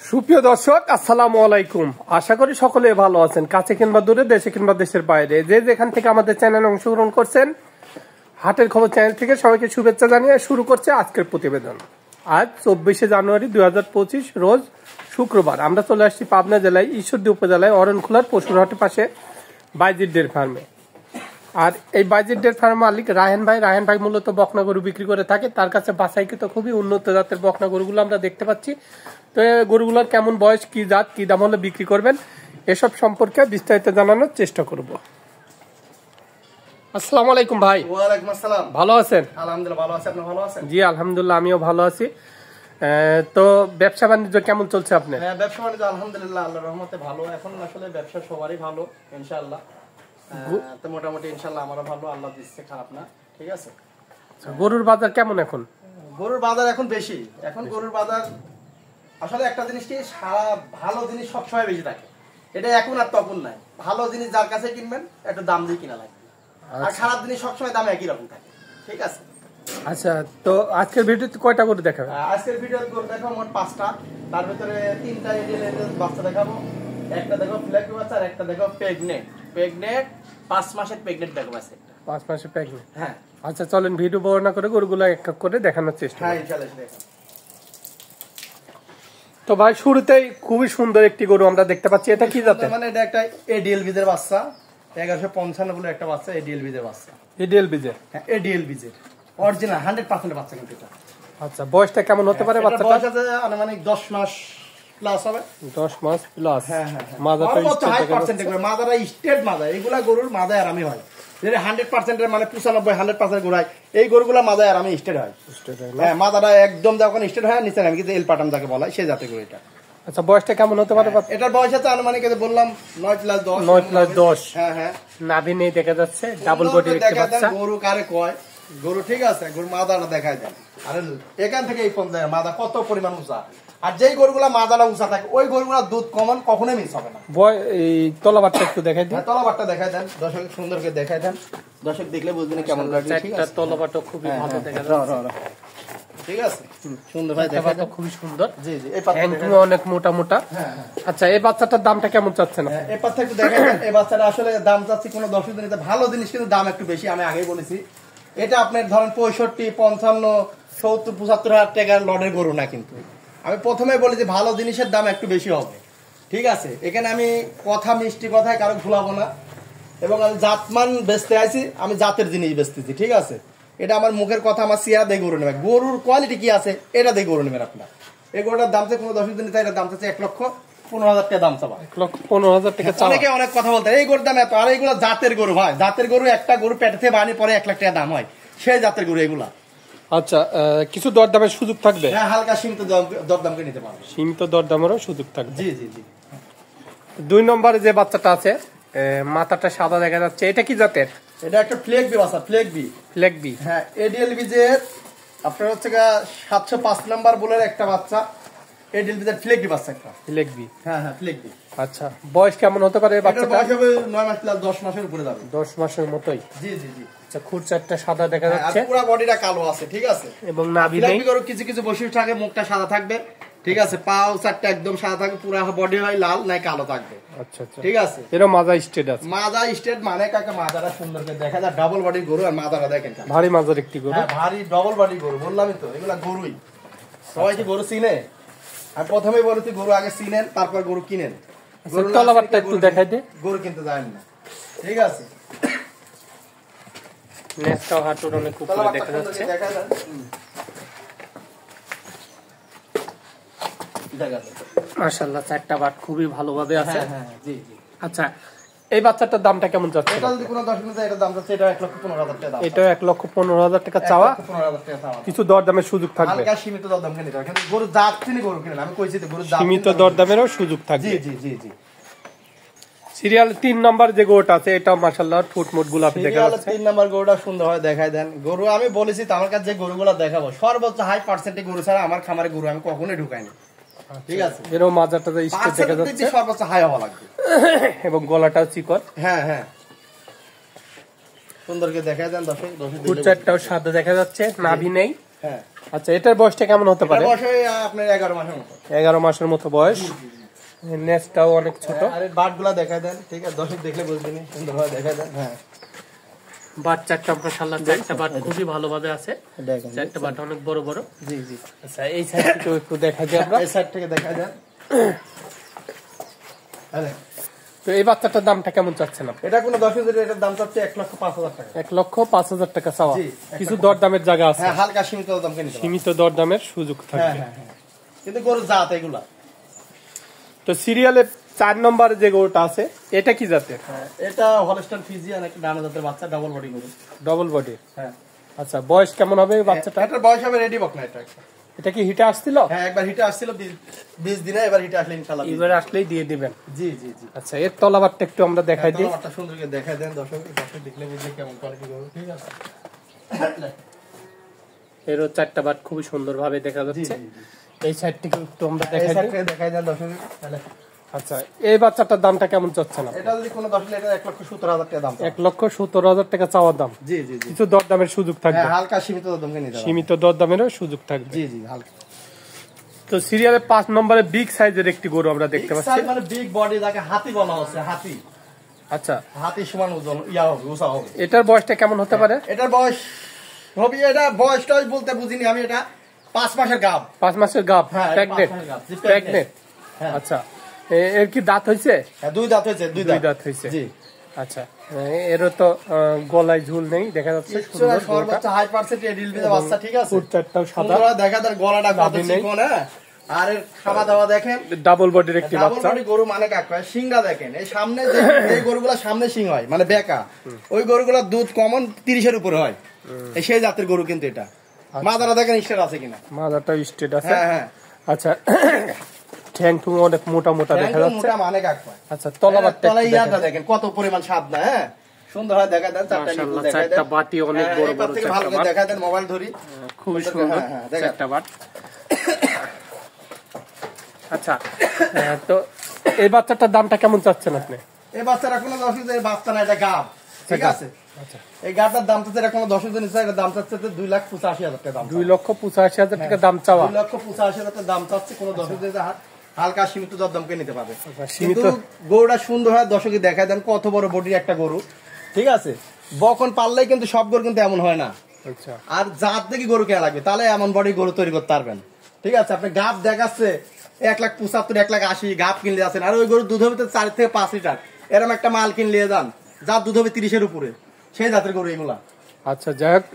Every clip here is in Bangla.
সুপ্রিয় দর্শক, আসসালামু আলাইকুম। আশা করি সকলে ভালো আছেন, কাছে কিংবা দূরে, দেশে কিংবা দেশের বাইরে, যে যেখান থেকে আমাদের চ্যানেলে অংশগ্রহণ করছেন। হাটের খবর চ্যানেল থেকে সবাইকে শুভেচ্ছা জানিয়ে শুরু করছে আজকের প্রতিবেদন। আজ 24শে জানুয়ারি 2025 রোজ শুক্রবার। আমরা চলে আসছি পাবনা জেলায় ঈশ্বরদী উপজেলায় অরণখোলার পশুরহাটের পাশে বাইজির ডেয়ারি ফার্মে। আর এই বাইজির ডেয়ারি ফার্মের মালিক রায়হান ভাই মূলত বকনা গরু বিক্রি করে থাকে। তার কাছে বাছাইকৃত খুবই উন্নত জাতের বকনা গরুগুলো আমরা দেখতে পাচ্ছি। তো গরুগুলোর কেমন বয়স, কি জাত, কি দাম হলে বিক্রি করবেন, এসব সম্পর্কে বিস্তারিত জানানোর চেষ্টা করব। আসসালামু আলাইকুম ভাই। ওয়ালাইকুম আসসালাম। ভালো আছেন? আলহামদুলিল্লাহ ভালো আছি, আপনি ভালো আছেন? জি আলহামদুলিল্লাহ, আমিও ভালো আছি। তো ব্যবসা বাণিজ্য কেমন চলছে আপনার? হ্যাঁ, ব্যবসা বাণিজ্য আলহামদুলিল্লাহ আল্লাহর রহমতে ভালো। এখন আসলে ব্যবসা সবারই ভালো ইনশাআল্লাহ। তো মোটামুটি ইনশাআল্লাহ আমারও ভালো, আল্লাহ দিচ্ছে, খারাপ না। ঠিক আছে। গরুর বাজার কেমন এখন? গরুর বাজার এখন বেশি। এখন গরুর বাজার আসলে একটা জিনিস কি, সারা ভালো জিনিস সবসময় বেশি থাকে। এটা এখন আর তখন নাই। ভালো জিনিস যার কাছে কিনবেন একটু দাম দিয়ে কিনা লাগবে, আর খারাপ জিনিস সবসময় দাম একই রকম থাকে। ঠিক আছে। আচ্ছা, তো আজকের ভিডিওতে কয়টা গরু দেখাবেন? আজকের ভিডিওতে গরু দেখাবো মোট 5টা। তার ভিতরে 3টা এডিএল বাচ্চা দেখাবো, একটা দেখো ফ্ল্যাগ বাচ্চা, আর একটা দেখো প্রেগনেন্ট 5 মাসের প্রেগনেন্ট দেখো আছে। 5 মাসের প্রেগনেন্ট। হ্যাঁ। আচ্ছা, চলেন ভিডিও বর্ণনা করে গরুগুলো এক এক করে দেখানোর চেষ্টা করি। হ্যাঁ ইনশাআল্লাহ দেখো। তো ভাই, শুরুতেই খুবই সুন্দর একটি গরু আমরা দেখতে পাচ্ছি। এটা কি জাতের? মানে এটা একটা এডিএল বিজের বাচ্চা, 1155 বলে একটা বাচ্চা, এডিএল বিজের বাচ্চা। এডিএল বিজে? হ্যাঁ, এডিএল বিজের অরিজিনাল 100% বাচ্চা কিন্তু এটা। আচ্ছা, বয়সটা কেমন হতে পারে বাচ্চাটা? বয়স আছে মানে 10 মাস প্লাস হবে। 10 মাস প্লাস। হ্যাঁ হ্যাঁ। মাদাটা হাই পার্সেন্টেজ করে মাদারা স্টেট মাদা, এগুলা গরুর মাদায় আরামই হয়। যেটা 100% এর মানে 95-100% গরুই এই গরুগুলা মাদায় আরামে স্টেট হয়। হ্যাঁ, মাদারা একদম যখন স্টেট হয় নিচে নামে, কিন্তু এল পাটাম যাকে বলা হয় সেই জাতের গরু এটা। আচ্ছা, বয়সটা কেমন হতে পারে? এটার বয়স আছে আনুমানিক বললাম 9+10। 9+10। হ্যাঁ হ্যাঁ। নাভি নেই দেখা যাচ্ছে, ডাবল বডি দেখতে পাচ্ছেন। গরু কারে কয় গরু, ঠিক আছে, গরু মাদাটা দেখায় দেন। আরে এখান থেকে এই ফোন দেয় মাদা কত পরিমাণ উঁচা, আর যেই গরুগুলা মাদাটা উঁচা থাকে ওই গরুগুলা দুধ কমন কখনোই মিস হবে না। এই তলাবারটা একটু দেখাই দেন। তলাবারটা দেখায় দেন, দর্শক সুন্দর করে দেখায় দেন। দর্শক দেখলে বুঝবেন কেমন লাগছে। ঠিক আছে, তলাবারটা খুবই ভালো দেখা যাচ্ছে। ঠিক আছে, সুন্দর ভাই দেখায় দেন, খুবই সুন্দর। জি জি। হ্যান্ডগুলো অনেক মোটা মোটা। আচ্ছা, এই বাচ্চাটার দামটা কেমন চাচ্ছেন? এই পাশটা একটু দেখায় দেন। এই বাচ্চাটা আসলে দাম চাচ্ছি কোনো দর্শক দিন, ভালো জিনিস কিন্তু দাম একটু বেশি। আমি আগেই বলেছি এটা আপনার ধরেন 65, 55, 70, 75 হাজার টাকার লডের গরু না। কিন্তু আমি প্রথমে বলি যে ভালো জিনিসের দাম একটু বেশি হবে। ঠিক আছে, এখানে আমি কথা মিষ্টি কথায় কারো ভুলাবো না, এবং আমি জাতমান বেচতে আইছি, আমি জাতের জিনিস বেচতেছি। ঠিক আছে, এটা আমার মুখের কথা, আমার চেহারা দিয়ে গরু নেবে, গরুর কোয়ালিটি কি আছে এটা দিয়ে গরু নেবেন আপনার। এই গরুটার দাম চাই কোনো 10 দিন, এটার দাম চাচ্ছে 1,15,000 টাকা দাম চাবা। 1,15,000 টাকা চাওয়া। অনেকে অনেক কথা বলতে এই গরুর দাম এত, আর এইগুলো জাতের গরু ভাই। জাতের গরু একটা গরু পেটে থেকে বানি পরে 1 লাখ টাকা দাম হয়, সেই জাতের গরু এগুলা। আচ্ছা, কিছু দরদামের সুযোগ থাকবে? হ্যাঁ, হালকা সীমিত দরদাম করে নিতে পারবে। সীমিত দরদামেরও সুযোগ থাকবে। জি জি জি। 2 নম্বরে যে বাচ্চাটা আছে, মাথাটা সাদা দেখা যাচ্ছে, এটা কি জাতের? এটা একটা ফ্লেগ বি বাচ্চা, ফ্লেগ বি। ফ্লেগ বি? হ্যাঁ, এডিএল বিজের আপনার হচ্ছে 705 নাম্বার বলে একটা বাচ্চা, এডিএল বিজের ফ্লেগ বি বাচ্চা একটা। ফ্লেগ বি? হ্যাঁ হ্যাঁ, ফ্লেগ বি। আচ্ছা, বয়স কেমন হতে পারে বাচ্চাটা? বয়স হবে 9 মাস প্লাস, 10 মাসের উপরে যাবে। 10 মাসের মতোই? জি জি জি। আচ্ছা, খুরচারটা সাদা দেখা যাচ্ছে, আর পুরো বডিটা কালো আছে। ঠিক আছে, এবং নাভি নেই। কিছু কিছু বৈশিষ্ট্য থাকে, মুখটা সাদা থাকবে। ঠিক আছে, পাও চারটা একদম সাদা থাকবে, পুরো বডি হয় লাল নাই কালো থাকবে। আচ্ছা আচ্ছা, ঠিক আছে। এরও মাজা স্টেট আছে? মাজা স্টেট মানে কাকে, মাজারা সুন্দর করে দেখা যায়, ডাবল বডির গরু। আর মাজারা দেখেন ভারী মাজার একটি গরু। হ্যাঁ, ভারী ডবল বডি গরু, বললামই তো এগুলা গরুই। সবাই কি গরু চিনে? আর প্রথমেই বলেছি গরু আগে চিনেন, তারপর গরু কিনেন। তলাবারটা একটু দেখাই দে। গরু কিনতে যাবেন না। ঠিক আছে, নেসটাও হাঁটুর অনেক উপরে দেখা যাচ্ছে। মাশাআল্লাহ, 4টা বাট খুবই ভালোভাবে আছে। হ্যাঁ জি জি। আচ্ছা, এই বাচ্চাটার দামটা কেমন যাচ্ছে? এটা যদি কোনো দর্শক নিতে, এটা দাম যাচ্ছে, এটা 1,15,000 টাকা দাম। এটা 1,15,000 টাকা চাওয়া, 1,15,000 টাকা চাওয়া। কিছু দরদামের সুযোগ থাকবে? হালকা সীমিত দরদাম কিনে নিতে হবে, কিন্তু গরু জাত চিনি গরু কিনেন। আমি কইছি তো গরু জাত সীমিত দরদামেরও সুযোগ থাকবে। জি জি জি জি। সিরিয়াল 3 নাম্বার যে গরুটা আছে, এটা মাশাআল্লাহ ফুটমুট গোলাপি দেখা যাচ্ছে। 3 নাম্বার গরুটা সুন্দর হয়, দেখায় দেন। গরু আমি বলেছি তো আমার কাছে যে গরুগুলো দেখাবো সর্বোচ্চ হাই পার্সেন্টেজ গরু ছাড়া আমার খামারে গরু আমি কখনোই ঢুকাইনি। ঠিক আছে, এরও মাজাটা স্টেট দেখা যাচ্ছে, সর্বোচ্চ হাই হওয়া লাগবে, এবং গলাটাও চিকন। হ্যাঁ হ্যাঁ, সুন্দর করে দেখায় দেন দর্শক। খুরচারটাও সাদা দেখা যাচ্ছে, নাভি নেই। হ্যাঁ আচ্ছা, এটার বয়সটা কেমন হতে পারে? বয়স আপনার 11 মাসের মতো। 11 মাসের মতো বয়স। নেসটাও অনেক ছোট। আরে বাটগুলা দেখায় দেন, ঠিক আছে, দর্শক দেখলে বুঝবেন, সুন্দরভাবে দেখায় দেন। হ্যাঁ বাট চারটা মাশাআল্লাহ, চারটা বাট খুবই ভালোভাবে আছে, দেখেন চারটা বাট অনেক বড় বড়। জি জি। আচ্ছা, এই সাইড থেকে একটু দেখা যায় আমরা, এই সাইড থেকে দেখায় দেন। আরে তো এই বাচ্চাটার দামটা কেমন চাচ্ছেন আপনি? এটা কোনো দর্শকদের এটার দাম চাচ্ছে 1,05,000 টাকা। 1,05,000 টাকা চাওয়া। জি, কিছু দরদামের জায়গা আছে? হ্যাঁ, হালকা সীমিত দামকে নিতে পারবেন। সীমিত দরদামের সুযোগ হ্যাঁ থাকবে। হ্যাঁ হ্যাঁ, কিন্তু গরু জাত এগুলা। তো সিরিয়ালে 4 নম্বরে যে গরুটা আছে এটা কি জাতের? হ্যাঁ, এটা হলস্টাইন ফ্রিজিয়ান, একটা ডানা জাতের বাচ্চা, ডাবল বডি গরু। Double body. হ্যাঁ। আচ্ছা, বয়স কেমন হবে এই বাচ্চাটা? এটার বয়স হবে রেডি বক না এটা। এটা কি হিটে আসছিল? হ্যাঁ, একবার হিটে আসছিল 20 দিনে, এবার হিটে আসলে ইনশাআল্লাহ এবার আসলেই দিয়ে দিবেন। জি জি জি। আচ্ছা, এর তলাবারটা একটু আমরা দেখাই দিই। একটা সুন্দর করে দেখায় দেন দর্শক, দর্শক দেখলে বুঝবে কেমন কোয়ালিটি গরু, ঠিক আছে। এরও চারটা বাট খুবই সুন্দর ভাবে দেখা যাচ্ছে। এই সাইড থেকে একটু আমরা এই দেখাই সাইড দিই। থেকে দেখায় দেন দর্শক। আচ্ছা, এই বাচ্চাটার দামটা কেমন চাচ্ছেন আপনি? এটা যদি কোনো দর্শক, এটা 1,70,000 টাকা দাম। 1,70,000 টাকা চাওয়ার দাম। জি জি জি। কিছু দরদামের সুযোগ থাকবে? হ্যাঁ, হালকা সীমিত দামকে নিতে পারবেন। সীমিত দরদামেরও সুযোগ থাকবে। জি জি, হালকা। তো সিরিয়ালে 5 নম্বরে বিগ সাইজের একটি গরু আমরা দেখতে পাচ্ছি। মানে বিগ বডি, যাকে হাতি বলা হচ্ছে, হাতি। আচ্ছা, হাতি সমান ওজন, ইয়া হবে, উঁচা হবে। এটার বয়সটা কেমন হতে পারে? এটার বয়স হবে, এটা বয়সটা বলতে বুঝিনি আমি, এটা 5 মাসের গাব। 5 মাসের গাব, হ্যাঁ, প্রেগনেন্ট। 5 মাসের গাব, জি, প্রেগনেন্ট। হ্যাঁ। আচ্ছা, এর কি দাঁত হইছে? হ্যাঁ, 2 দাঁত হয়েছে, 2 দাঁত হইছে। জি। আচ্ছা, এরও তো গলায় ঝুল নেই, দেখা যাচ্ছে সুন্দর। সর্বোচ্চ হাই পার্সেন্ট এডিল বিদে বাচ্চা, ঠিক আছে। ফুট চারটাও সাদা, সুন্দর দেখা তার গলাটা কত দাবি নেই। চিকন। হ্যাঁ, আর এর খাওয়া দাওয়া দেখেন, ডাবল বডির একটি ডাবল বাচ্চা। বডি গরু, মানে কাকা সিংড়া দেখেন। এই সামনে যে গরুগুলা সামনে সিং হয়, মানে বেকা, ওই গরুগুলোর দুধ কমন 30-এর উপরে হয়। এই সেই জাতের গরু কিন্তু এটা। মাদারা দেখেন স্টেট আছে কিনা। মাথাটা স্ট্রেট আছে। হ্যাঁ হ্যাঁ। আচ্ছা, ঠ্যাং ঠুং অনেক মোটা মোটা দেখা যাচ্ছে। মোটা মানে কাকা। আচ্ছা, তলাবারটা তলায় ইয়াটা দেখেন কত পরিমাণ স্বাদ না। হ্যাঁ, সুন্দর হয় দেখা দেন। চারটা নিপুল মাশাআল্লাহ, দেখা দেন। চারটা বাটি অনেক বড় এবার বড় থেকে ভালো চারটা করে বাট। দেখা দেন, মোবাইল ধরি। খুবই সুন্দর হ্যাঁ, হ্যাঁ, দেখেন। চারটা বাট। আচ্ছা, তো এই বাচ্চাটার দামটা কেমন চাচ্ছেন আপনি? এই বাচ্চারা কোনো দর্শক, এই বাচ্চা না, এটা গাব, ঠিক আছে। আচ্ছা, এই গাবটার দাম চাচ্ছে, এটা কোনো দর্শক নিচ্ছে, এটা দাম চাচ্ছে 2,85,000 টাকা দাম। 2,85,000 টাকা দাম চাওয়া। 2,85,000 টাকা দাম চাচ্ছে, কোনো দর্শক হালকা সীমিত দরদামকে নিতে পারবে। সীমিত। কিন্তু গরুটা সুন্দর হয়, দর্শকে দেখা দেন কত বড় বডির একটা গরু, ঠিক আছে। বকন পারলেই কিন্তু সব গরু কিন্তু এমন হয় না। আচ্ছা, আর জাত দেখি গরু কেনা লাগবে, তাহলে এমন বডি গরু তৈরি করতে পারবেন, ঠিক আছে। আপনি গাব দেখাচ্ছে 1,75,000, 1,80,000 গাব কিনলে আছেন, আর ওই গরু দুধ হবে 4 থেকে 5 লিটার। এরকম একটা মাল কিনলে যান, যার দুধ হবে 30-এর উপরে, সেই জাতের গরু এগুলা। আচ্ছা, যাই হোক,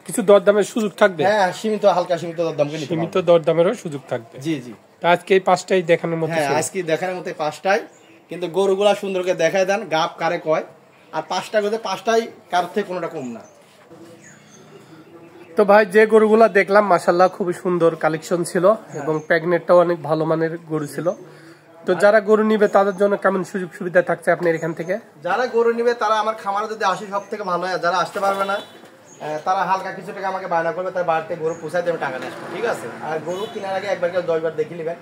কিছু দরদামের সুযোগ থাকবে? হ্যাঁ, সীমিত, হালকা সীমিত দরদামকে নিতে সীমিত পারবেন। দরদামেরও সুযোগ থাকবে। জি জি। তা আজকে এই 5টাই দেখানোর মতো হ্যাঁ, ছিল। আজকে দেখানোর মতো 5টাই, কিন্তু গরুগুলা সুন্দরকে দেখায় দেন, গাব কারে কয়, আর 5টা গরুতে 5টাই কার থেকে কোনোটা কম না। তো ভাই, যে গরুগুলা দেখলাম মাশাআল্লাহ খুবই সুন্দর কালেকশন ছিল, এবং প্রেগনেন্টটাও অনেক ভালো মানের গরু ছিল। তো যারা গরু নিবে তাদের জন্য কেমন সুযোগ সুবিধা থাকছে আপনার এখান থেকে? যারা গরু নিবে তারা আমার খামারে যদি আসে সব থেকে ভালো হয়। যারা আসতে পারবে না, তারা হালকা কিছু টাকা আমাকে বায়না করবে, তার বাড়িতে গরু পোষায় দেবে, টাকা নিয়ে আসবে, ঠিক আছে। আর গরু কেনার আগে একবার 10বার দেখে নেবেন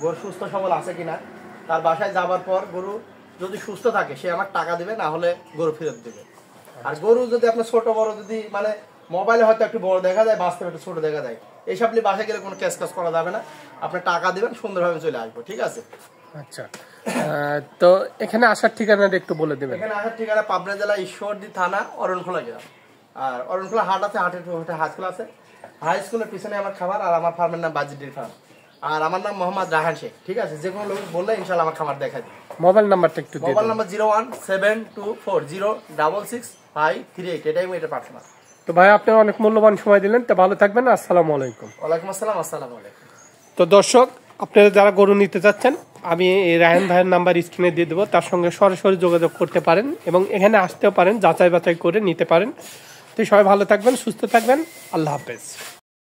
গরু সুস্থ সবল আছে কিনা। তার বাসায় যাবার পর গরু যদি সুস্থ থাকে, সে আমার টাকা দেবে, না হলে গরু ফেরত দেবে। আর গরু যদি আপনার ছোট বড়, যদি মানে মোবাইলে হয়তো একটু বড় দেখা যায়, বাস্তবে একটু ছোট দেখা যায়, এইসব নিয়ে বাসায় গেলে কোনো ক্যাশ করা যাবে না। আপনি টাকা দিবেন, সুন্দরভাবে চলে আসবো, ঠিক আছে। আচ্ছা, তো এখানে আসার ঠিকানাটা একটু বলে দেবেন। এখানে আসার ঠিকানা পাবনা জেলা ঈশ্বরদী থানা, অরণখোলা গ্রাম। আর অরণখোলা হাট আছে, হাটের হাই স্কুল আছে, হাই স্কুলের পিছনে আমার খামার। আর আমার ফার্মের নাম বাজির ডেইরি ফার্ম, আর আমার নাম মোহাম্মদ রাহান শেখ, ঠিক আছে। যে কোনো লোক বললে ইনশাল্লাহ আমার খামার দেখাই দিই। মোবাইল নাম্বারটা একটু দিন। মোবাইল নাম্বার 01724066638, এটাই এটা পার্সোনাল। তো ভাই, আপনারা অনেক মূল্যবান সময় দিলেন, তো ভালো থাকবেন। আসসালামু আলাইকুম। ওয়ালাইকুম আসসালাম। আসসালামু আলাইকুম। তো দর্শক, আপনারা যারা গরু নিতে চাচ্ছেন, আমি এই রায়হান ভাইয়ের নাম্বার স্ক্রিনে দিয়ে দেবো, তার সঙ্গে সরাসরি যোগাযোগ করতে পারেন, এবং এখানে আসতেও পারেন, যাচাই বাছাই করে নিতে পারেন। তো সবাই ভালো থাকবেন, সুস্থ থাকবেন। আল্লাহ হাফেজ।